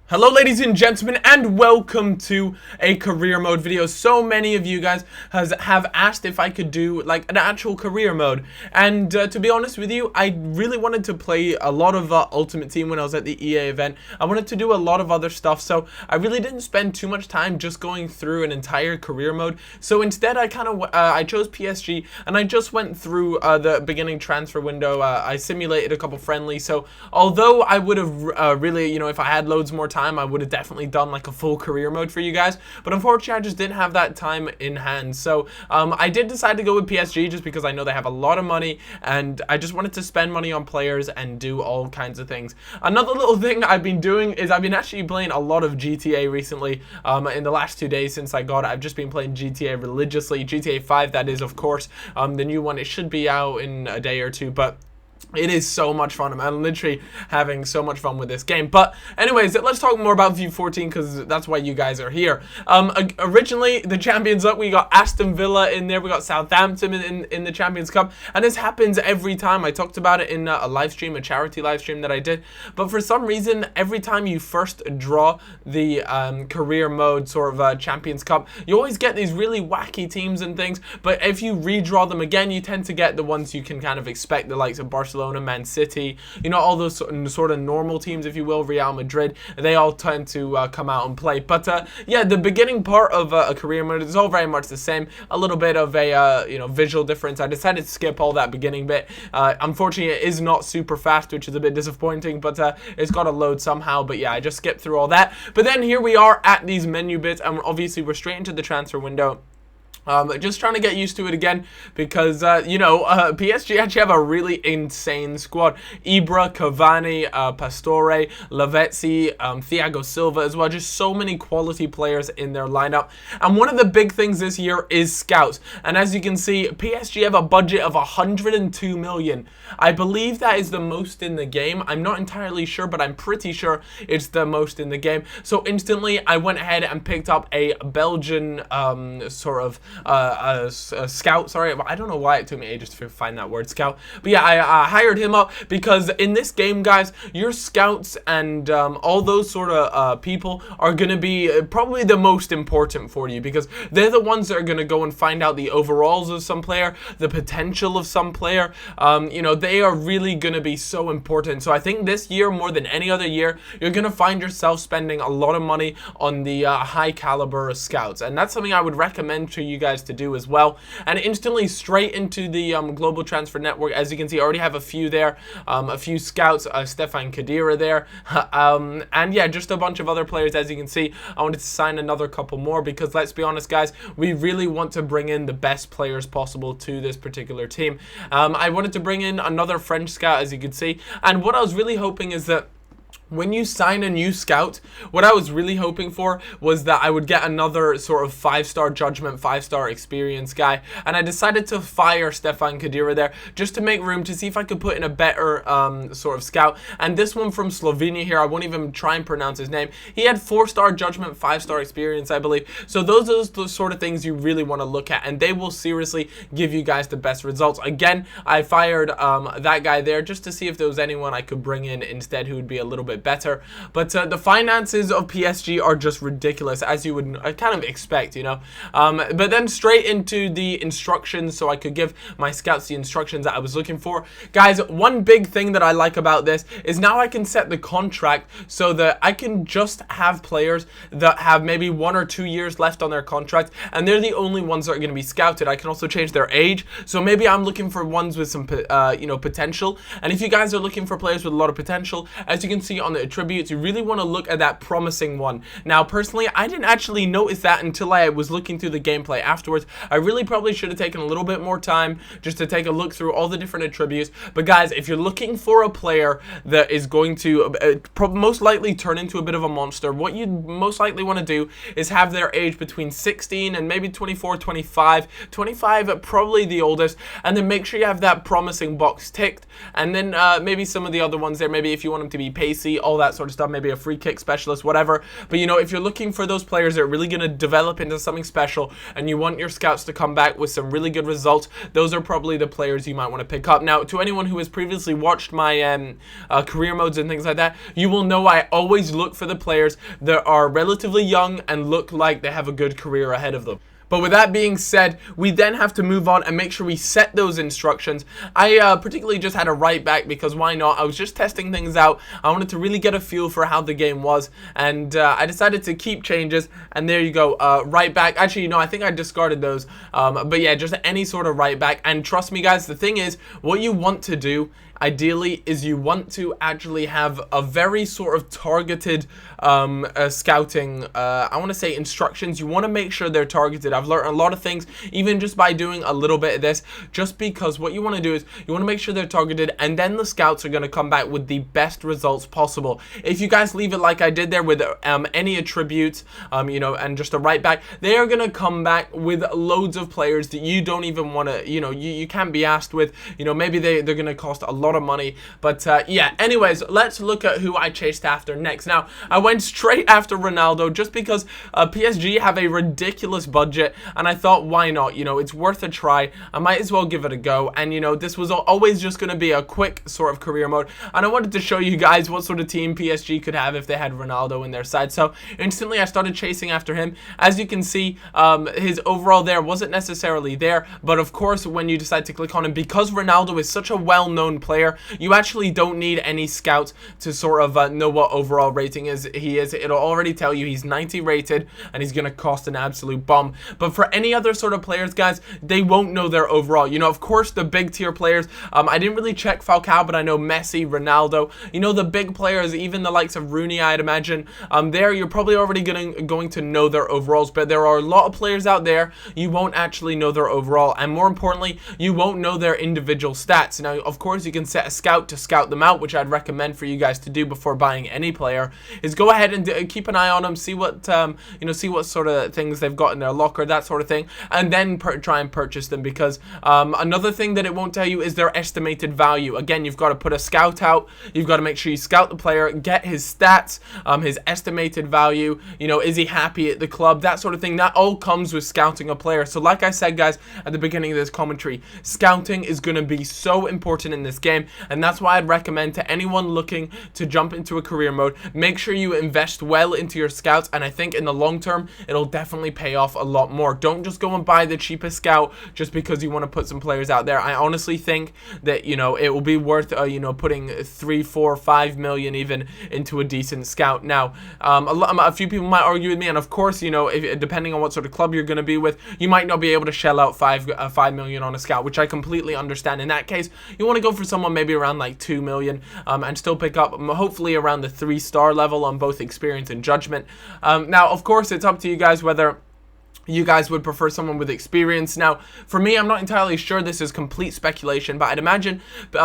Hello ladies and gentlemen, and welcome to a career mode video. So many of you guys have asked if I could do like an actual career mode, and to be honest with you, I really wanted to play a lot of Ultimate Team when I was at the EA event. I wanted to do a lot of other stuff, so I really didn't spend too much time just going through an entire career mode. So instead I I chose PSG, and I just went through the beginning transfer window. I simulated a couple friendlies, so although I would have really, if I had loads more time, I would have definitely done like a full career mode for you guys, but unfortunately I just didn't have that time in hand. So I did decide to go with PSG just because I know they have a lot of money, and I just wanted to spend money on players and do all kinds of things. Another little thing I've been doing is I've been actually playing a lot of GTA recently. In the last 2 days since I got it, I've just been playing GTA religiously. GTA 5, that is, of course. The new one, it should be out in a day or two, but it is so much fun. I'm literally having so much fun with this game. But anyways, let's talk more about V14 because that's why you guys are here. Originally, the Champions Cup, we got Aston Villa in there. We got Southampton in the Champions Cup. And this happens every time. I talked about it in a live stream, a charity live stream that I did. But for some reason, every time you first draw the career mode sort of Champions Cup, you always get these really wacky teams and things. But if you redraw them again, you tend to get the ones you can kind of expect, the likes of Barcelona, Man City, all those sort of normal teams, if you will, Real Madrid. They all tend to come out and play. But yeah, the beginning part of a career mode is all very much the same. A little bit of a visual difference. I decided to skip all that beginning bit. Unfortunately, it is not super fast, which is a bit disappointing, but it's got to load somehow. But yeah, I just skipped through all that. But then here we are at these menu bits, and obviously we're straight into the transfer window. Just trying to get used to it again because, PSG actually have a really insane squad. Ibra, Cavani, Pastore, Lavezzi, Thiago Silva as well. Just so many quality players in their lineup. And one of the big things this year is scouts. And as you can see, PSG have a budget of 102 million. I believe that is the most in the game. I'm not entirely sure, but I'm pretty sure it's the most in the game. So instantly, I went ahead and picked up a Belgian sort of a scout. Sorry, I don't know why it took me ages to find that word, scout. But yeah, I hired him up because in this game, guys, your scouts and all those sort of people are going to be probably the most important for you because they're the ones that are going to go and find out the overalls of some player, the potential of some player. They are really going to be so important. So I think this year, more than any other year, you're going to find yourself spending a lot of money on the high caliber scouts. And that's something I would recommend to you guys to do as well. And instantly straight into the global transfer network. As you can see, I already have a few there, a few scouts, Stefan Kadira there, and yeah, just a bunch of other players. As you can see, I wanted to sign another couple more because let's be honest, guys, we really want to bring in the best players possible to this particular team. I wanted to bring in another French scout, as you can see, and what I was really hoping is that when you sign a new scout, what I was really hoping for was that I would get another sort of 5-star judgment, 5-star experience guy. And I decided to fire Stefan Kadira there just to make room to see if I could put in a better sort of scout. And this one from Slovenia here, I won't even try and pronounce his name. He had 4-star judgment, 5-star experience, I believe. So those are the sort of things you really want to look at, and they will seriously give you guys the best results. Again, I fired that guy there just to see if there was anyone I could bring in instead who would be a little bit better. But the finances of PSG are just ridiculous, as you would kind of expect, but then straight into the instructions, so I could give my scouts the instructions that I was looking for. Guys, one big thing that I like about this is now I can set the contract so that I can just have players that have maybe 1 or 2 years left on their contract, and they're the only ones that are going to be scouted. I can also change their age, so maybe I'm looking for ones with some potential. And if you guys are looking for players with a lot of potential, as you can see on the attributes, you really want to look at that promising one. Now, personally, I didn't actually notice that until I was looking through the gameplay afterwards. I really probably should have taken a little bit more time just to take a look through all the different attributes. But guys, if you're looking for a player that is going to most likely turn into a bit of a monster, what you most likely want to do is have their age between 16 and maybe 24, 25, probably the oldest, and then make sure you have that promising box ticked. And then maybe some of the other ones there, maybe if you want them to be pacey, ability, all that sort of stuff, maybe a free kick specialist, whatever. But, you know, if you're looking for those players that are really going to develop into something special and you want your scouts to come back with some really good results, those are probably the players you might want to pick up. Now, to anyone who has previously watched my career modes and things like that, you will know I always look for the players that are relatively young and look like they have a good career ahead of them. But with that being said, we then have to move on and make sure we set those instructions. I particularly just had a right back because why not? I was just testing things out. I wanted to really get a feel for how the game was, and I decided to keep changes, and there you go, right back. Actually, you know, I think I discarded those, but yeah, just any sort of right back. And trust me, guys, the thing is, what you want to do ideally is you want to actually have a very sort of targeted scouting, I want to say instructions. You want to make sure they're targeted. I've learned a lot of things even just by doing a little bit of this, just because what you want to do is you want to make sure they're targeted, and then the scouts are going to come back with the best results possible. If you guys leave it like I did there with any attributes, you know, and just a right back, they are going to come back with loads of players that you don't even want to, you know, you can't be asked with, you know, maybe they're going to cost a lot of money. But yeah, anyways, let's look at who I chased after next. Now, I went straight after Ronaldo just because PSG have a ridiculous budget, and I thought, why not? You know, it's worth a try. I might as well give it a go. And you know, this was always just going to be a quick sort of career mode, and I wanted to show you guys what sort of team PSG could have if they had Ronaldo in their side. So instantly I started chasing after him. As you can see, his overall there wasn't necessarily there, but of course when you decide to click on him, because Ronaldo is such a well-known player, you actually don't need any scouts to sort of know what overall rating he is. It'll already tell you he's 90 rated and he's gonna cost an absolute bomb. But for any other sort of players, guys, they won't know their overall. You know, of course, the big tier players, I didn't really check Falcao, but I know Messi, Ronaldo, you know, the big players, even the likes of Rooney, I'd imagine, there you're probably already going to know their overalls. But there are a lot of players out there you won't actually know their overall, and more importantly, you won't know their individual stats. Now, of course, you can set a scout to scout them out, which I'd recommend for you guys to do before buying any player. Is go ahead and keep an eye on them, see what you know, see what sort of things they've got in their locker, that sort of thing, and then try and purchase them. Because another thing that it won't tell you is their estimated value. Again, you've got to put a scout out. You've got to make sure you scout the player, get his stats, his estimated value. You know, is he happy at the club? That sort of thing. That all comes with scouting a player. So, like I said, guys, at the beginning of this commentary, scouting is going to be so important in this game, and that's why I'd recommend to anyone looking to jump into a career mode, make sure you invest well into your scouts, and I think in the long term it'll definitely pay off a lot more. Don't just go and buy the cheapest scout just because you want to put some players out there. I honestly think that, you know, it will be worth you know, putting 3, 4, 5 million even into a decent scout. Now, a few people might argue with me, and of course, you know, depending on what sort of club you're going to be with, you might not be able to shell out 5 million on a scout, which I completely understand. In that case, you want to go for someone maybe around like 2 million, and still pick up hopefully around the 3-star level on both experience and judgment. Now, of course, it's up to you guys whether you guys would prefer someone with experience. Now, for me, I'm not entirely sure. This is complete speculation, but I'd imagine you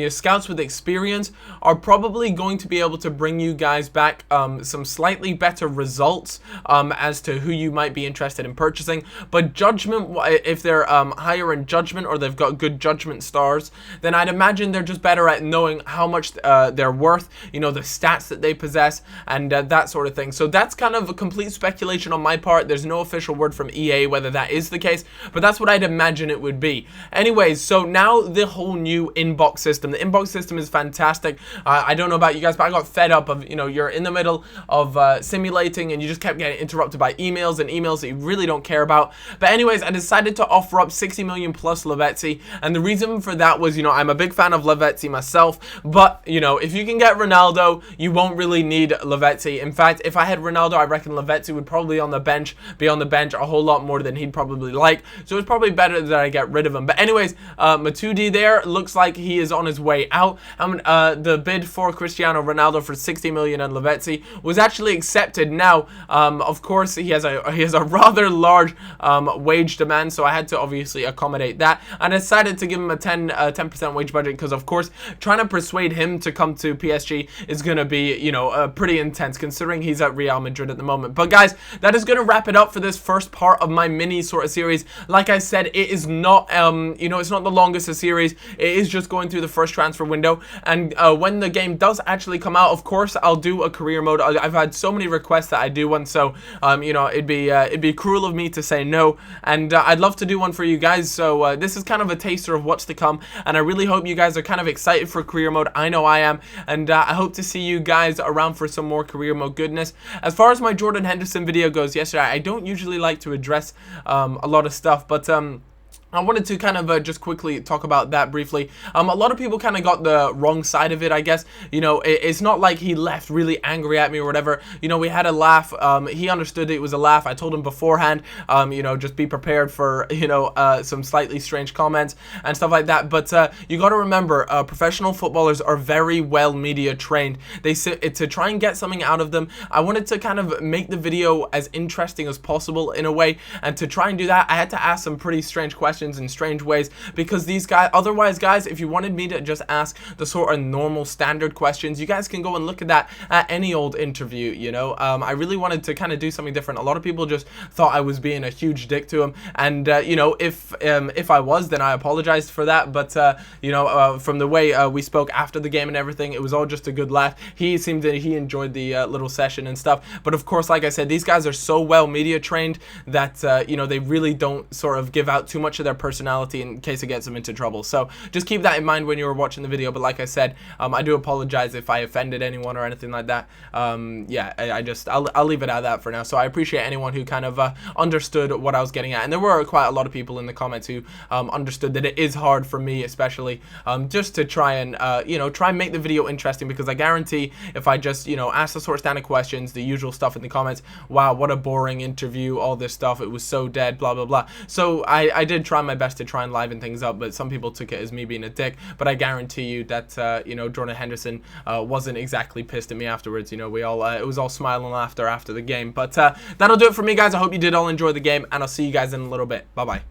know, scouts with experience are probably going to be able to bring you guys back some slightly better results as to who you might be interested in purchasing. But judgment, if they're higher in judgment or they've got good judgment stars, then I'd imagine they're just better at knowing how much they're worth, you know, the stats that they possess, and that sort of thing. So that's kind of a complete speculation on my part. There's no official word from EA whether that is the case, but that's what I'd imagine it would be. Anyways, so now the whole new inbox system. The inbox system is fantastic. I don't know about you guys, but I got fed up of, you know, you're in the middle of simulating and you just kept getting interrupted by emails and emails that you really don't care about. But anyways, I decided to offer up 60 million plus Lavezzi, and the reason for that was, you know, I'm a big fan of Lavezzi myself, but, you know, if you can get Ronaldo, you won't really need Lavezzi. In fact, if I had Ronaldo, I reckon Lavezzi would probably be on the bench a whole lot more than he'd probably like, so it's probably better that I get rid of him. But anyways, Matuidi there looks like he is on his way out. The bid for Cristiano Ronaldo for 60 million and Lavezzi was actually accepted. Now, of course, he has a rather large wage demand, so I had to obviously accommodate that, and I decided to give him a 10% wage budget because, of course, trying to persuade him to come to PSG is going to be, you know, pretty intense considering he's at Real Madrid at the moment. But guys, that is going to wrap it up for this first part of my mini sort of series. Like I said, it is not, you know, it's not the longest of series. It is just going through the first transfer window. And when the game does actually come out, of course, I'll do a career mode. I've had so many requests that I do one, so you know, it'd be cruel of me to say no. And I'd love to do one for you guys. So this is kind of a taster of what's to come, and I really hope you guys are kind of excited for career mode. I know I am, and I hope to see you guys around for some more career mode goodness. As far as my Jordan Henderson video goes yesterday, I don't usually like to address a lot of stuff, but I wanted to kind of just quickly talk about that briefly. A lot of people kind of got the wrong side of it, I guess. You know, it's not like he left really angry at me or whatever. You know, we had a laugh. He understood it was a laugh. I told him beforehand, you know, just be prepared for, you know, some slightly strange comments and stuff like that. But you got to remember, professional footballers are very well media trained. They to try and get something out of them. I wanted to kind of make the video as interesting as possible in a way, and to try and do that, I had to ask some pretty strange questions in strange ways, because these guys, otherwise guys, if you wanted me to just ask the sort of normal standard questions, you guys can go and look at that at any old interview, you know. I really wanted to kind of do something different. A lot of people just thought I was being a huge dick to him, and you know, if I was, then I apologized for that. But you know, from the way we spoke after the game and everything, it was all just a good laugh. He seemed that he enjoyed the little session and stuff. But of course, like I said, these guys are so well media trained that you know, they really don't sort of give out too much of their personality in case it gets them into trouble. So just keep that in mind when you're watching the video. But like I said, I do apologize if I offended anyone or anything like that. Yeah, I'll leave it at that for now. So I appreciate anyone who kind of understood what I was getting at, and there were quite a lot of people in the comments who understood that it is hard for me, especially just to try and you know, try and make the video interesting, because I guarantee if I just, you know, ask the sort of standard questions, the usual stuff in the comments, wow, what a boring interview, all this stuff, it was so dead, blah blah blah. So I did try my best to try and liven things up, but some people took it as me being a dick. But I guarantee you that you know, Jordan Henderson wasn't exactly pissed at me afterwards. You know, we all it was all smile and laughter after the game. But that'll do it for me, guys. I hope you did all enjoy the game, and I'll see you guys in a little bit. Bye bye.